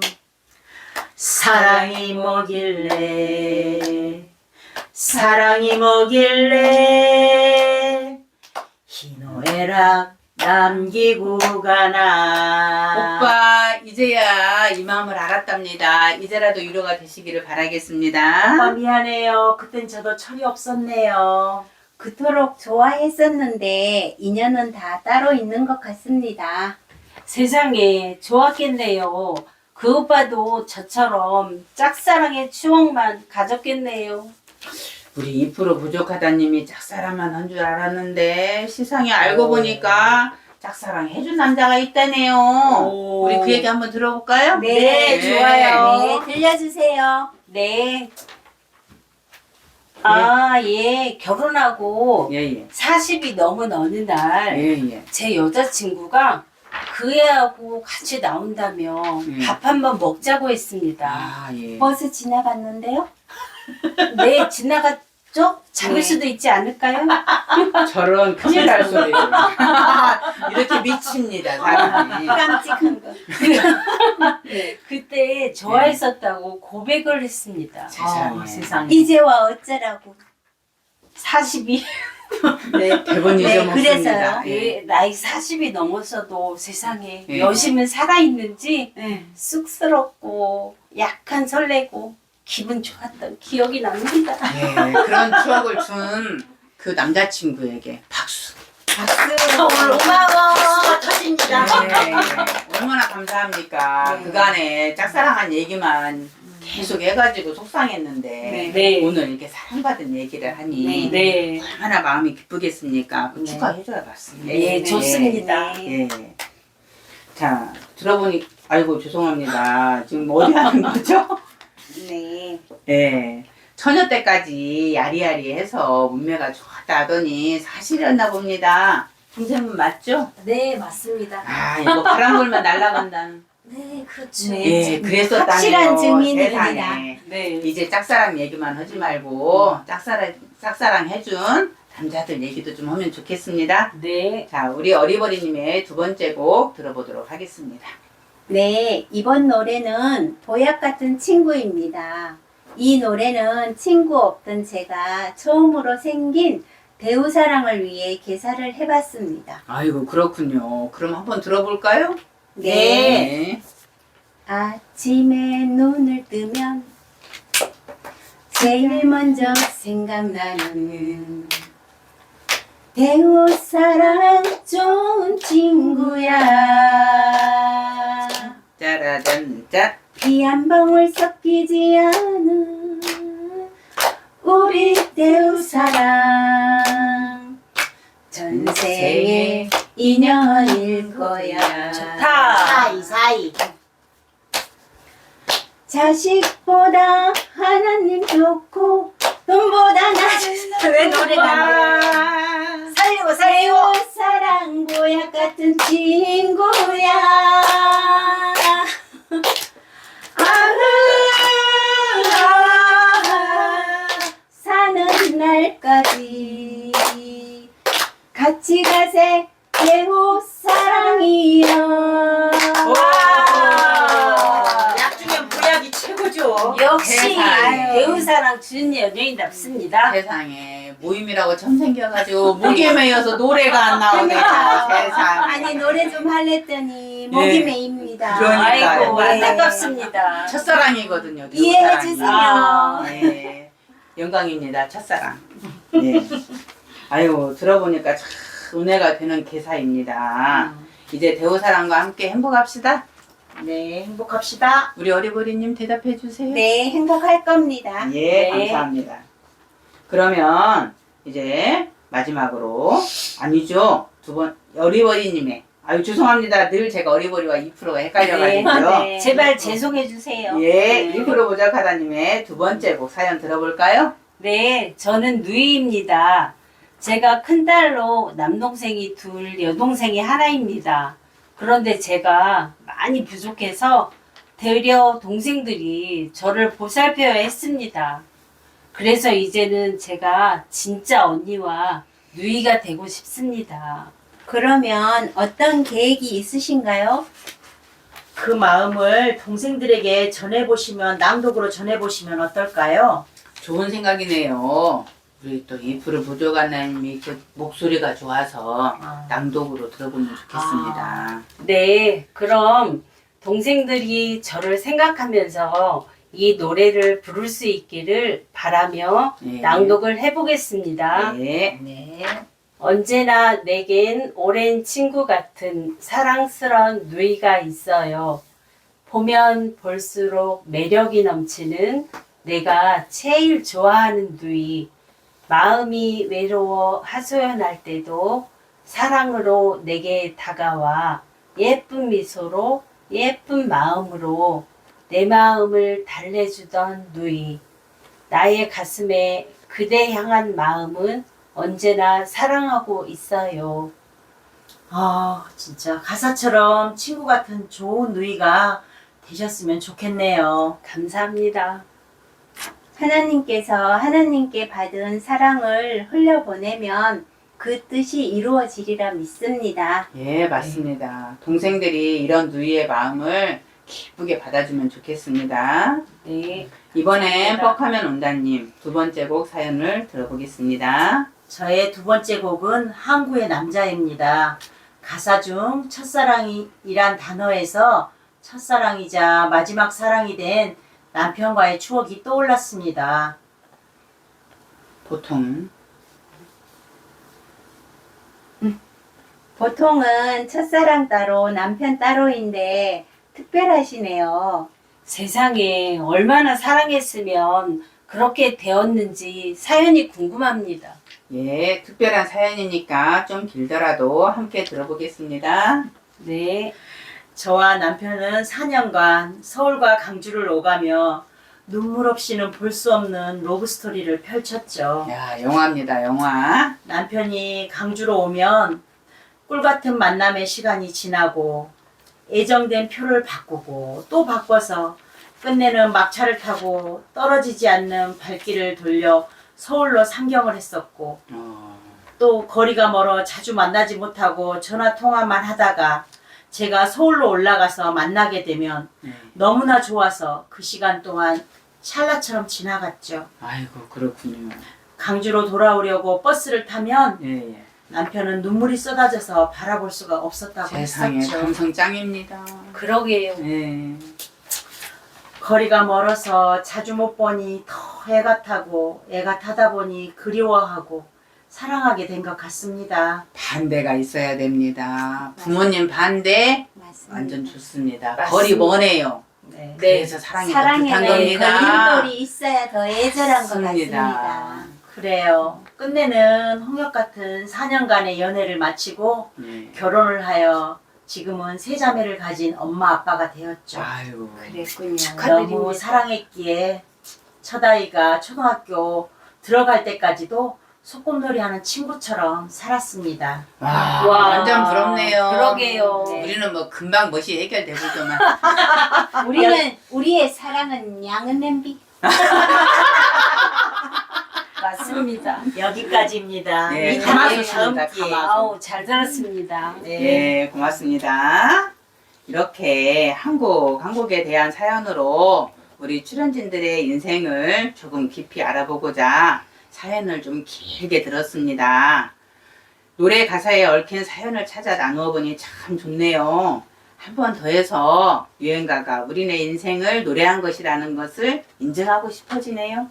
사랑이 뭐길래 희노애락 남기고 가나. 오빠 이제야 이 마음을 알았답니다. 이제라도 위로가 되시기를 바라겠습니다. 오빠 미안해요. 그땐 저도 철이 없었네요. 그토록 좋아했었는데 인연은 다 따로 있는 것 같습니다. 세상에 좋았겠네요. 그 오빠도 저처럼 짝사랑의 추억만 가졌겠네요. 우리 2% 부족하다님이 짝사랑만 한 줄 알았는데 세상에 알고 보니까 짝사랑 해준 남자가 있다네요. 오. 우리 그 얘기 한번 들어볼까요? 네, 좋아요. 네, 들려주세요. 네. 아, 예. 결혼하고 예예. 40이 넘은 어느 날 예예. 제 여자친구가 그 애하고 같이 나온다며 밥 한번 먹자고 했습니다. 아 예. 버스 지나갔는데요? 네, 지나갔죠? 잡을 네. 수도 있지 않을까요? 저런 큰일 날 소리. 이렇게 미칩니다 사람이. 깜찍한 거. 네, 그때 좋아했었다고 고백을 했습니다. 세상에. 세상에. 이제와 어쩌라고. 40이, 네, 대본 네, 잊어먹습니다. 그래서요. 예. 나이 40이 넘었어도 세상에 예. 여심은 살아있는지 네. 쑥스럽고 약간 설레고 기분 좋았던 기억이 납니다. 예, 그런 추억을 준 그 남자친구에게 박수. 오늘 고마워. 터집니다. 네, 얼마나 감사합니까. 그간에 짝사랑한 얘기만 계속 해가지고 속상했는데 네. 오늘 이렇게 사랑받은 얘기를 하니 네. 얼마나 마음이 기쁘겠습니까. 그 네. 축하해줘야 맞습니다. 예, 좋습니다. 네. 예. 자, 들어보니 아이고 죄송합니다. 지금 어디 하는 거죠? 네. 예. 처녀 때까지 야리야리해서 문매가 좋았다 하더니 사실이었나 봅니다. 동생분 맞죠? 네, 맞습니다. 아, 이거 바람 불면 날아간다는. 네, 그렇죠. 네. 예, 그랬었다네요. 확실한 증인입니다. 세상에. 네. 이제 짝사랑 얘기만 하지 말고 짝사랑 해준 남자들 얘기도 좀 하면 좋겠습니다. 네. 자, 우리 어리버리님의 두 번째 곡 들어보도록 하겠습니다. 네, 이번 노래는 보약 같은 친구입니다. 이 노래는 친구 없던 제가 처음으로 생긴 배우 사랑을 위해 개사를 해봤습니다. 아이고 그렇군요. 그럼 한번 들어볼까요? 네. 아침에 눈을 뜨면 제일 먼저 생각나는 배우 사랑 좋은 친구야. 짜라잔 피 한 방울 섞이지 않은 우리 배우 사랑 전생의 인연일 거야. 좋다. 사이. 자식보다 하나님 좋고 돈보다 낮은 왜 노래가 나? 살리고 배우 사랑 보약 같은 친구야. 사는 날까지 같이 가세 배우 사랑이여. 와. 약 중에 보약이 최고죠. 역시 세상에. 배우 사랑 준 연예인답습니다. 세상에 모임이라고 처음 생겨가지고 목에 매여서 노래가 안 나오네요. 세상에. 아니 노래 좀 할랬더니 목이 예. 메입니다. 그러니까요. 아이고 네. 안타깝습니다. 첫사랑이거든요. 배우 이해해 사랑이. 주세요. 아. 네. 영광입니다. 첫사랑. 네. 아이고 들어보니까 참 은혜가 되는 개사입니다. 이제 대우사랑과 함께 행복합시다. 네, 행복합시다. 우리 어리버리님 대답해 주세요. 네, 행복할 겁니다. 예, 네. 감사합니다. 그러면 이제 마지막으로 아니죠. 두 번 어리버리님의 아유 죄송합니다. 늘 제가 어리버리와 2%가 헷갈려가지고요. 네. 제발 죄송해 주세요. 예, 1% 부족하다님의 두 번째 곡 사연 들어볼까요? 네, 저는 누이입니다. 제가 큰딸로 남동생이 둘, 여동생이 하나입니다. 그런데 제가 많이 부족해서 되려 동생들이 저를 보살펴야 했습니다. 그래서 이제는 제가 진짜 언니와 누이가 되고 싶습니다. 그러면 어떤 계획이 있으신가요? 그 마음을 동생들에게 전해보시면, 낭독으로 전해보시면 어떨까요? 좋은 생각이네요. 우리 또 이프를 부족하나님이 그 목소리가 좋아서 낭독으로 들어보면 좋겠습니다. 네, 그럼 동생들이 저를 생각하면서 이 노래를 부를 수 있기를 바라며 네. 낭독을 해보겠습니다. 네. 네. 언제나 내겐 오랜 친구 같은 사랑스러운 누이가 있어요. 보면 볼수록 매력이 넘치는 내가 제일 좋아하는 누이. 마음이 외로워 하소연할 때도 사랑으로 내게 다가와 예쁜 미소로 예쁜 마음으로 내 마음을 달래주던 누이. 나의 가슴에 그대 향한 마음은 언제나 사랑하고 있어요. 아, 진짜 가사처럼 친구 같은 좋은 누이가 되셨으면 좋겠네요. 감사합니다. 하나님께서 하나님께 받은 사랑을 흘려보내면 그 뜻이 이루어지리라 믿습니다. 예, 맞습니다. 동생들이 이런 누이의 마음을 기쁘게 받아주면 좋겠습니다. 네. 이번엔 뻑하면 온다님 두 번째 곡 사연을 들어보겠습니다. 저의 두 번째 곡은 항구의 남자입니다. 가사 중 첫사랑이란 단어에서 첫사랑이자 마지막 사랑이 된 남편과의 추억이 떠올랐습니다. 보통은 첫사랑 따로 남편 따로인데 특별하시네요. 세상에 얼마나 사랑했으면 그렇게 되었는지 사연이 궁금합니다. 예, 특별한 사연이니까 좀 길더라도 함께 들어보겠습니다. 네. 저와 남편은 4년간 서울과 강주를 오가며 눈물 없이는 볼 수 없는 러브스토리를 펼쳤죠. 야, 영화입니다, 영화. 남편이 강주로 오면 꿀같은 만남의 시간이 지나고 예정된 표를 바꾸고 또 바꿔서 끝내는 막차를 타고 떨어지지 않는 발길을 돌려 서울로 상경을 했었고, 또 거리가 멀어 자주 만나지 못하고 전화 통화만 하다가 제가 서울로 올라가서 만나게 되면 너무나 좋아서 그 시간 동안 찰나처럼 지나갔죠. 아이고, 그렇군요. 강주로 돌아오려고 버스를 타면 예, 예. 남편은 눈물이 쏟아져서 바라볼 수가 없었다고 세상에 했었죠. 감성 짱입니다. 그러게요. 예. 거리가 멀어서 자주 못 보니 더 애가 타고 애가 타다 보니 그리워하고 사랑하게 된 것 같습니다. 반대가 있어야 됩니다. 부모님 반대 맞습니다. 완전 좋습니다. 맞습니다. 거리 머네요. 네. 그래서 사랑이 더 사랑에는 뜻한 겁니다. 걸림돌이 있어야 더 애절한 것 맞습니다. 같습니다. 그래요. 끝내는 홍역 같은 4년간의 연애를 마치고 예. 결혼을 하여 지금은 세 자매를 가진 엄마 아빠가 되었죠. 아유, 그랬군요. 축하드립니다. 너무 사랑했기에 첫 아이가 초등학교 들어갈 때까지도 소꿉놀이 하는 친구처럼 살았습니다. 와, 와, 완전 부럽네요. 그러게요. 네. 우리는 뭐 금방 멋이 해결되보더만. 우리의 사랑은 양은 냄비. 맞습니다. 여기까지입니다. 네, 이 담아서 감사합니다. 다음 기회에. 감사합니다. 아우, 잘 들었습니다. 네. 예, 고맙습니다. 이렇게 한 곡에 대한 사연으로 우리 출연진들의 인생을 조금 깊이 알아보고자 사연을 좀 길게 들었습니다. 노래 가사에 얽힌 사연을 찾아 나누어 보니 참 좋네요. 한 번 더해서 유행가가 우리네 인생을 노래한 것이라는 것을 인정하고 싶어지네요.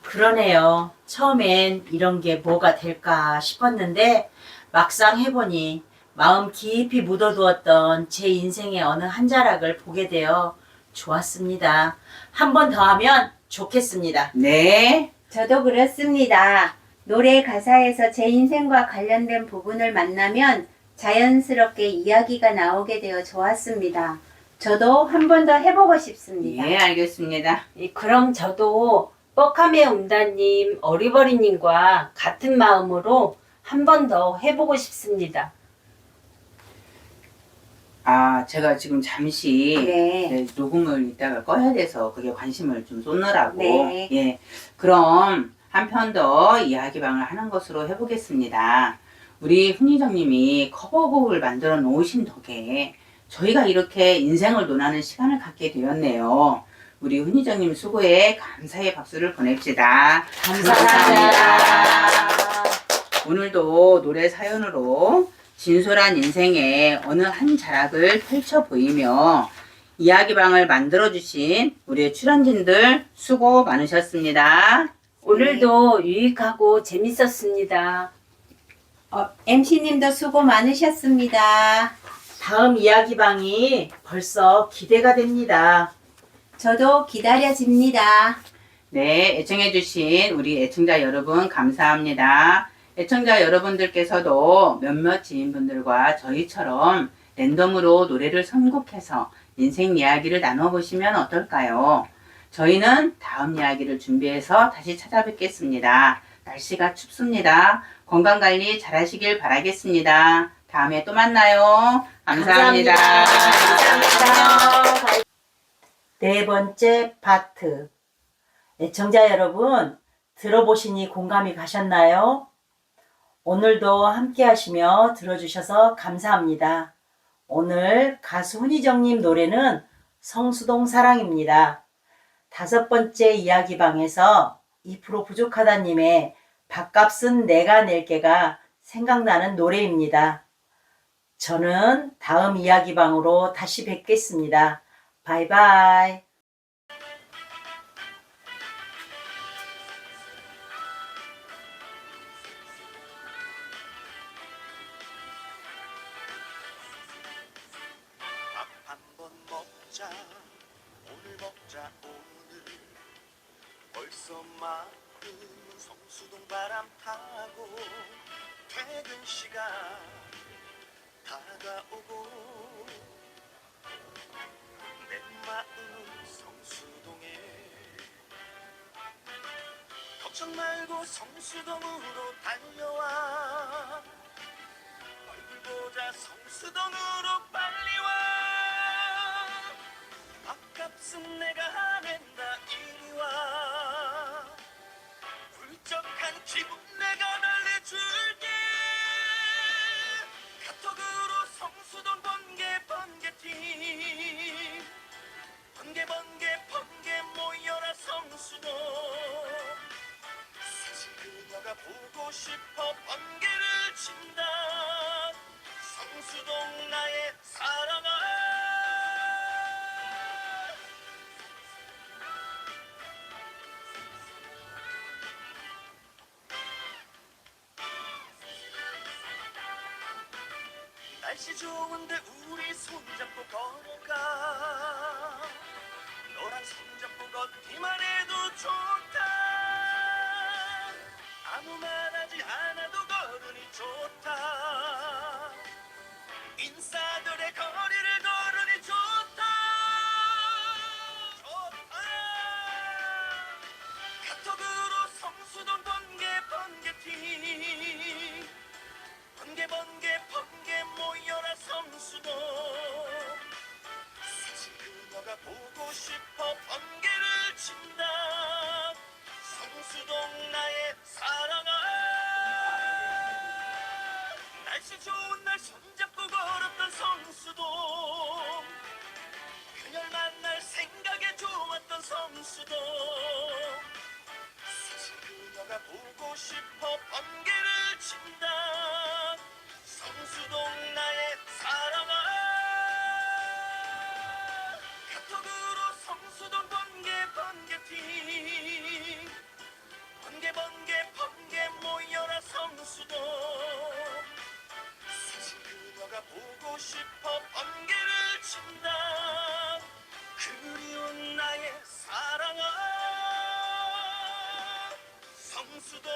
그러네요. 처음엔 이런 게 뭐가 될까 싶었는데 막상 해보니 마음 깊이 묻어두었던 제 인생의 어느 한 자락을 보게 되어 좋았습니다. 한 번 더 하면 좋겠습니다. 네. 저도 그렇습니다. 노래 가사에서 제 인생과 관련된 부분을 만나면 자연스럽게 이야기가 나오게 되어 좋았습니다. 저도 한 번 더 해보고 싶습니다. 예, 알겠습니다. 그럼 저도 뻑하메 온다님, 어리버리님과 같은 마음으로 한 번 더 해보고 싶습니다. 아, 제가 지금 잠시 네. 녹음을 이따가 꺼야 돼서 그게 관심을 좀 쏟느라고. 네. 예. 그럼 한 편 더 이야기방을 하는 것으로 해보겠습니다. 우리 훈이정님이 커버곡을 만들어 놓으신 덕에 저희가 이렇게 인생을 논하는 시간을 갖게 되었네요. 우리 훈이정님 수고에 감사의 박수를 보냅시다. 감사합니다. 오늘도 노래 사연으로 진솔한 인생의 어느 한 자락을 펼쳐 보이며 이야기방을 만들어주신 우리 출연진들 수고 많으셨습니다. 오늘도 유익하고 재밌었습니다. MC님도 수고 많으셨습니다. 다음 이야기방이 벌써 기대가 됩니다. 저도 기다려집니다. 네, 애청해주신 우리 애청자 여러분 감사합니다. 애청자 여러분들께서도 몇몇 지인분들과 저희처럼 랜덤으로 노래를 선곡해서 인생 이야기를 나눠보시면 어떨까요? 저희는 다음 이야기를 준비해서 다시 찾아뵙겠습니다. 날씨가 춥습니다. 건강관리 잘 하시길 바라겠습니다. 다음에 또 만나요. 감사합니다. 감사합니다. 네 번째 파트. 애청자 여러분, 들어보시니 공감이 가셨나요? 오늘도 함께 하시며 들어주셔서 감사합니다. 오늘 가수 훈이정님 노래는 성수동 사랑입니다. 다섯 번째 이야기방에서 2% 부족하다님의 밥값은 내가 낼게가 생각나는 노래입니다. 저는 다음 이야기방으로 다시 뵙겠습니다. 바이바이. 밥 한 번 먹자 오늘 먹자 오늘 벌써 마음은 성수동 바람 타고 퇴근 시간 다가오고 내 마음은 성수동에 걱정 말고 성수동으로 달려와 얼굴 보자 성수동으로 빨리 와 밥값은 내가 낸다 이리 와 훌쩍한 기분 내가 날려줄게 카톡으로 성수동 번개팀 번개 모여라 성수동 사실 그녀가 보고 싶어 번개를 친다 성수동 나의 사랑아 날씨 좋은데 우리 손잡고 걸어가 너랑 손잡고 걷기만 해도 좋다 아무 말하지 않아도 걸으니 좋다 인싸들의 거리를 걸으니 좋다 좋다 카톡으로 성수동 번개팀 번개 모여라 성수동 사실 그녀가 보고 싶어 번개를 친다 성수동 나의 사랑아 날씨 좋은 날 손잡고 걸었던 성수동 그녀를 만날 생각에 좋았던 성수동 사실 그녀가 보고 싶어 번개를 친다 성수동 나의 사랑아 카톡으로 성수동 번개팀 번개 모여라 성수동 사실 그녀가 보고 싶어 번개를 친다 그리운 나의 사랑아 성수동